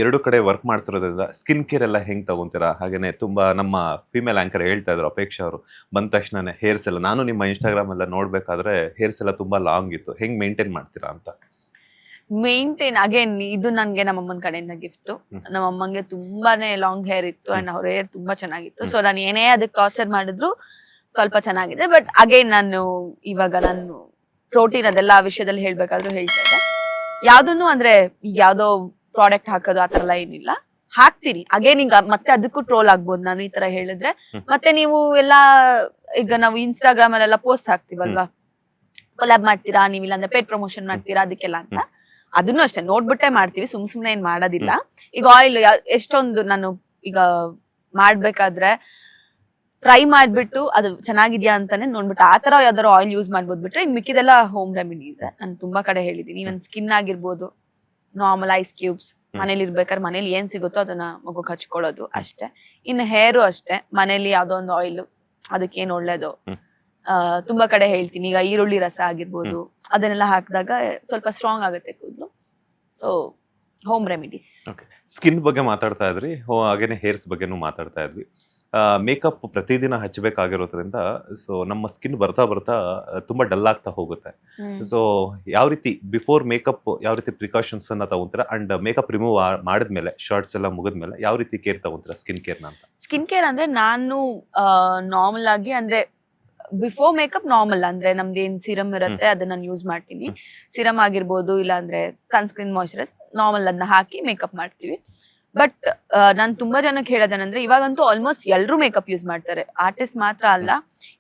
ಎರಡು ಕಡೆ work ಮಾಡ್ತಿರೋದ್ರಿಂದ skin care ಎಲ್ಲ ಹೆಂಗ್ ತಗೊಂತೀರಾ? ಹಾಗೇನೆ ತುಂಬಾ ನಮ್ಮ ಫೀಮೇಲ್ ಆಂಕರ್ ಹೇಳ್ತಾ ಇದ್ರು ಅಪೇಕ್ಷಾ ಅವರು, ಬಂದ ತಕ್ಷಣನೇ ಹೇರ್ಸ್ ಎಲ್ಲ, ನಾನು ನಿಮ್ಮ ಇನ್ಸ್ಟಾಗ್ರಾಮ್ ಎಲ್ಲ ನೋಡ್ಬೇಕಾದ್ರೆ ಹೇರ್ಸ್ ಎಲ್ಲ ತುಂಬಾ ಲಾಂಗ್ ಇತ್ತು, ಹೆಂಗ್ ಮೇಂಟೈನ್ ಮಾಡ್ತೀರಾ ಅಂತ? ಮೇಂಟೈನ್ ಅಗೇನ್ ಇದು ನನ್ಗೆ ನಮ್ಮಮ್ಮನ ಕಡೆಯಿಂದ ಗಿಫ್ಟ್. ನಮ್ಮಮ್ಮಂಗೆ ತುಂಬಾನೇ ಲಾಂಗ್ ಹೇರ್ ಇತ್ತು ಅಂಡ್ ಅವ್ರ ಹೇರ್ ತುಂಬಾ ಚೆನ್ನಾಗಿತ್ತು. ಸೊ ನಾನು ಏನೇ ಅದಕ್ಕೆ ಟಾರ್ಚರ್ ಮಾಡಿದ್ರು ಸ್ವಲ್ಪ ಚೆನ್ನಾಗಿದೆ. ಬಟ್ ಅಗೇನ್ ಇವಾಗ ನಾನು ಪ್ರೋಟೀನ್ ಅದೆಲ್ಲ ಆ ವಿಷಯದಲ್ಲಿ ಹೇಳ್ಬೇಕಾದ್ರೂ ಹೇಳ್ತಾ ಇದ್ದೆ, ಯಾವ್ದನ್ನು ಅಂದ್ರೆ ಈಗ ಯಾವ್ದೋ ಪ್ರಾಡಕ್ಟ್ ಹಾಕೋದು ಆತರ ಎಲ್ಲ ಏನಿಲ್ಲ, ಹಾಕ್ತೀನಿ. ಅಗೇನ್ ಈಗ ಮತ್ತೆ ಅದಕ್ಕೂ ಟ್ರೋಲ್ ಆಗ್ಬೋದು ನಾನು ಈ ತರ ಹೇಳಿದ್ರೆ. ಮತ್ತೆ ನೀವು ಎಲ್ಲಾ ಈಗ ನಾವು ಇನ್ಸ್ಟಾಗ್ರಾಮ್ ಅಲ್ಲೆಲ್ಲ ಪೋಸ್ಟ್ ಹಾಕ್ತಿವಲ್ವಾ, ಕೊಲಾಬ್ ಮಾಡ್ತೀರಾ ನೀವು, ಇಲ್ಲಾಂದ್ರೆ ಪೇಡ್ ಪ್ರಮೋಷನ್ ಮಾಡ್ತೀರಾ ಅದಕ್ಕೆಲ್ಲ ಅಂತ, ಅದನ್ನು ಅಷ್ಟೇ ನೋಡ್ಬಿಟ್ಟೆ ಮಾಡ್ತೀವಿ, ಸುಮ್ನೆ ಏನ್ ಮಾಡೋದಿಲ್ಲ. ಈಗ ಆಯಿಲ್ ಎಷ್ಟೊಂದು ನಾನು ಈಗ ಮಾಡ್ಬೇಕಾದ್ರೆ ಟ್ರೈ ಮಾಡ್ಬಿಟ್ಟು ಅದು ಚೆನ್ನಾಗಿದ್ಯಾ ಅಂತಾನೆ ನೋಡ್ಬಿಟ್ಟು ಆತರ ಯಾವ್ದಾರು ಆಯಿಲ್ ಯೂಸ್ ಮಾಡ್ಬೋದು. ಬಿಟ್ರೆ ಇನ್ ಮಿಕ್ಕಿದೆಲ್ಲ ಹೋಮ್ ರೆಮಿಡೀಸ್. ನಾನು ತುಂಬಾ ಕಡೆ ಹೇಳಿದೀನಿ. ನನ್ ಸ್ಕಿನ್ ಆಗಿರ್ಬೋದು, ನಾರ್ಮಲ್ ಐಸ್ ಕ್ಯೂಬ್ಸ್, ಮನೇಲಿ ಇರ್ಬೇಕಾದ್ರೆ ಮನೇಲಿ ಏನ್ ಸಿಗುತ್ತೋ ಅದನ್ನ ಮಗುಗ್ ಹಚ್ಕೊಳ್ಳೋದು ಅಷ್ಟೇ. ಇನ್ನು ಹೇರು ಅಷ್ಟೇ, ಮನೇಲಿ ಯಾವ್ದೋ ಒಂದು ಆಯಿಲ್ ಅದಕ್ಕೆ ಏನ್ ಒಳ್ಳೇದು ತುಂಬಾ ಕಡೆ ಹೇಳ್ತೀನಿ. ಈಗ ಈರುಳ್ಳಿ ರಸ ಆಗಿರ್ಬೋದು, ಅದನ್ನೆಲ್ಲ ಹಾಕಿದಾಗ ಸ್ವಲ್ಪ ಸ್ಟ್ರಾಂಗ್ ಆಗುತ್ತೆ ಕೂದಲು. So home remedies. ಸ್ಕಿನ್ ಬಗ್ಗೆ ಮಾತಾಡ್ತಾ ಇದ್ರಿ, ಹಾಗೇನೆ ಹೇರ್ಸ್ ಬಗ್ಗೆನೂ ಮಾತಾಡ್ತಾ ಇದ್ವಿ. ಮೇಕಪ್ ಪ್ರತಿದಿನ ಹಚ್ಚಬೇಕಾಗಿರೋದ್ರಿಂದ ಸೊ ನಮ್ಮ ಸ್ಕಿನ್ ಬರ್ತಾ ಬರ್ತಾ ತುಂಬಾ ಡಲ್ ಆಗ್ತಾ ಹೋಗುತ್ತೆ. ಸೊ ಯಾವ ರೀತಿ ಬಿಫೋರ್ ಮೇಕಪ್ ಯಾವ ರೀತಿ ಪ್ರಿಕಾಷನ್ಸ್ ಅನ್ನ ತಗೊಂತೀರಾ, ಅಂಡ್ ಮೇಕಪ್ ರಿಮೂವ್ ಮಾಡಿದ್ಮೇಲೆ ಶಾರ್ಟ್ಸ್ ಎಲ್ಲ ಮುಗಿದ್ಮೇಲೆ ಯಾವ ರೀತಿ ಕೇರ್ ತಗೊಂತೀರಾ ಸ್ಕಿನ್ ಕೇರ್ನ ಅಂತ? ಸ್ಕಿನ್ ಕೇರ್ ಅಂದ್ರೆ ನಾನು ನಾರ್ಮಲ್ ಆಗಿ ಅಂದ್ರೆ ಬಿಫೋರ್ ಮೇಕಪ್ ನಾರ್ಮಲ್ ಅಂದ್ರೆ ನಮ್ದು ಏನ್ ಸಿರಮ್ ಇರುತ್ತೆ ಅದನ್ನ ನಾನು ಯೂಸ್ ಮಾಡ್ತೀನಿ. ಸಿರಮ್ ಆಗಿರ್ಬೋದು, ಇಲ್ಲ ಅಂದ್ರೆ ಸನ್ಸ್ಕ್ರೀನ್, ಮಾಯಿಶ್ಚರೈಸ್ ನಾರ್ಮಲ್ ಅದನ್ನ ಹಾಕಿ ಮೇಕಪ್ ಮಾಡ್ತೀವಿ. ಬಟ್ ನಾನು ತುಂಬಾ ಜನಕ್ಕೆ ಹೇಳೋದೇನಂದ್ರೆ, ಇವಾಗಂತೂ ಆಲ್ಮೋಸ್ಟ್ ಎಲ್ಲರೂ ಮೇಕಪ್ ಯೂಸ್ ಮಾಡ್ತಾರೆ. ಆರ್ಟಿಸ್ಟ್ ಮಾತ್ರ ಅಲ್ಲ,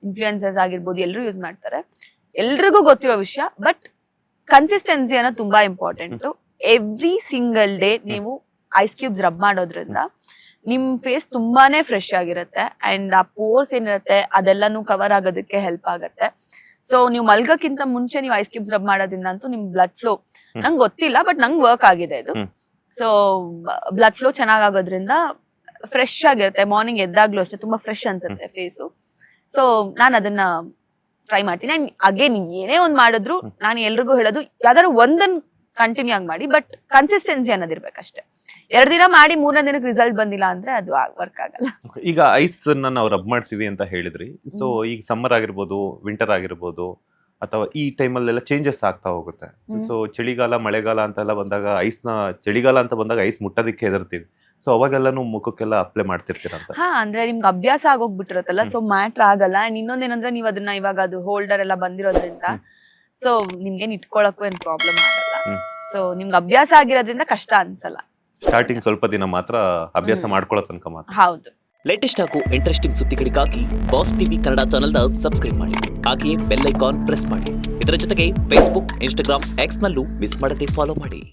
ಇನ್ಫ್ಲೂಯೆನ್ಸರ್ಸ್ ಆಗಿರ್ಬೋದು, ಎಲ್ಲರೂ ಯೂಸ್ ಮಾಡ್ತಾರೆ. ಎಲ್ರಿಗೂ ಗೊತ್ತಿರೋ ವಿಷಯ. ಬಟ್ ಕನ್ಸಿಸ್ಟೆನ್ಸಿ ಅನ್ನೋ ತುಂಬಾ ಇಂಪಾರ್ಟೆಂಟ್. ಎವ್ರಿ ಸಿಂಗಲ್ ಡೇ ನೀವು ಐಸ್ ಕ್ಯೂಬ್ಸ್ ರಬ್ ಮಾಡೋದ್ರಿಂದ ನಿಮ್ ಫೇಸ್ ತುಂಬಾನೇ ಫ್ರೆಶ್ ಆಗಿರುತ್ತೆ. ಅಂಡ್ ಆ ಪೋರ್ಸ್ ಏನಿರುತ್ತೆ ಅದೆಲ್ಲಾನು ಕವರ್ ಆಗೋದಕ್ಕೆ ಹೆಲ್ಪ್ ಆಗುತ್ತೆ. ಸೊ ನೀವು ಮಲ್ಗಕ್ಕಿಂತ ಮುಂಚೆ ನೀವು ಐಸ್ ಕ್ಯೂಬ್ಸ್ ರಬ್ ಮಾಡೋದ್ರಿಂದ ಅಂತೂ ನಿಮ್ ಬ್ಲಡ್ ಫ್ಲೋ, ನಂಗೆ ಗೊತ್ತಿಲ್ಲ ಬಟ್ ನಂಗೆ ವರ್ಕ್ ಆಗಿದೆ ಇದು. ಸೊ ಬ್ಲಡ್ ಫ್ಲೋ ಚೆನ್ನಾಗೋದ್ರಿಂದ ಫ್ರೆಶ್ ಆಗಿರುತ್ತೆ. ಮಾರ್ನಿಂಗ್ ಎದ್ದಾಗ್ಲೂ ಅಷ್ಟೇ ತುಂಬಾ ಫ್ರೆಶ್ ಅನ್ಸುತ್ತೆ ಫೇಸು. ಸೊ ನಾನು ಅದನ್ನ ಟ್ರೈ ಮಾಡ್ತೀನಿ. ಅಂಡ್ ಅಗೇನ್ ಏನೇ ಒಂದ್ ಮಾಡಿದ್ರು ನಾನು ಎಲ್ರಿಗೂ ಹೇಳೋದು, ಯಾವ್ದಾದ್ರು ಒಂದನ್ ಕಂಟಿನ್ಯೂ ಆಗಿ ಮಾಡಿ, ಬಟ್ ಕನ್ಸಿಸ್ಟೆನ್ಸಿ ಅನ್ನೋದಿರ್ಬೇಕಷ್ಟೇ. 2 ದಿನ ಮಾಡಿ 3ನೇ ದಿನಕ್ಕೆ ರಿಸಲ್ಟ್ ಬಂದಿಲ್ಲ ಅಂದ್ರೆ ಅದು ವರ್ಕ್ ಆಗಲ್ಲ. ಈಗ ಐಸ್ ನಾವು ರಬ್ ಮಾಡ್ತೀವಿ ಅಂತ ಹೇಳಿದ್ರಿ. ಸೊ ಈಗ ಸಮ್ಮರ್ ಆಗಿರ್ಬೋದು, ವಿಂಟರ್ ಆಗಿರ್ಬೋದು, ಅಥವಾ ಈ ಟೈಮಲ್ಲೆಲ್ಲ ಚೇಂಜಸ್ ಆಗ್ತಾ ಹೋಗುತ್ತೆ. ಸೊ ಚಳಿಗಾಲ, ಮಳೆಗಾಲ ಅಂತೆಲ್ಲ ಬಂದಾಗ ಐಸ್ನ, ಚಳಿಗಾಲ ಅಂತ ಬಂದಾಗ ಐಸ್ ಮುಟ್ಟೋದಕ್ಕೆ ಹೆದರ್ತೀವಿ. ಸೊ ಅವಾಗೆಲ್ಲಾನು ಮುಖಕ್ಕೆಲ್ಲ ಅಪ್ಲೈ ಮಾಡ್ತಿರ್ತೀರಾ ಅಂತ? ಅಂದ್ರೆ ನಿಮ್ಗೆ ಅಭ್ಯಾಸ ಆಗೋಗ್ಬಿಟ್ಟಿರುತ್ತಲ್ಲ, ಸೊ ಮ್ಯಾಟ್ರ್ ಆಗಲ್ಲ. ಅಂಡ್ ಇನ್ನೊಂದೇನಂದ್ರೆ ನೀವು ಅದನ್ನ ಇವಾಗ ಅದು ಹೋಲ್ಡರ್ ಎಲ್ಲ ಬಂದಿರೋದ್ರಿಂದ ಸೊ ನಿಮ್ಗೇನ್ ಇಟ್ಕೊಳಕ್ಕೂ ಏನ್ ಪ್ರಾಬ್ಲಮ್ ಆಗಲ್ಲ. ಸೊ ನಿಮ್ಗೆ ಅಭ್ಯಾಸ ಆಗಿರೋದ್ರಿಂದ ಕಷ್ಟ ಅನ್ಸಲ್ಲ. ಸ್ಟಾರ್ಟಿಂಗ್ ಸ್ವಲ್ಪ ದಿನ ಮಾತ್ರ ಅಭ್ಯಾಸ ಮಾಡ್ಕೊಳ್ಳೋ ತನಕ ಮಾತ್ರ. ಹೌದು. ಲೇಟೆಸ್ಟ್ ಹಾಗೂ ಇಂಟ್ರೆಸ್ಟಿಂಗ್ ಸುದ್ದಿಗಳಿಗಾಗಿ ಬಾಸ್ ಟಿವಿ ಕನ್ನಡ ಚಾನೆಲ್ನ ಸಬ್ಸ್ಕ್ರೈಬ್ ಮಾಡಿ. ಹಾಗೆಯೇ ಬೆಲ್ ಐಕಾನ್ ಪ್ರೆಸ್ ಮಾಡಿ. ಇದರ ಜೊತೆಗೆ ಫೇಸ್ಬುಕ್, ಇನ್ಸ್ಟಾಗ್ರಾಮ್, ಎಕ್ಸ್ ನಲ್ಲೂ ಮಿಸ್ ಮಾಡದೆ ಫಾಲೋ ಮಾಡಿ.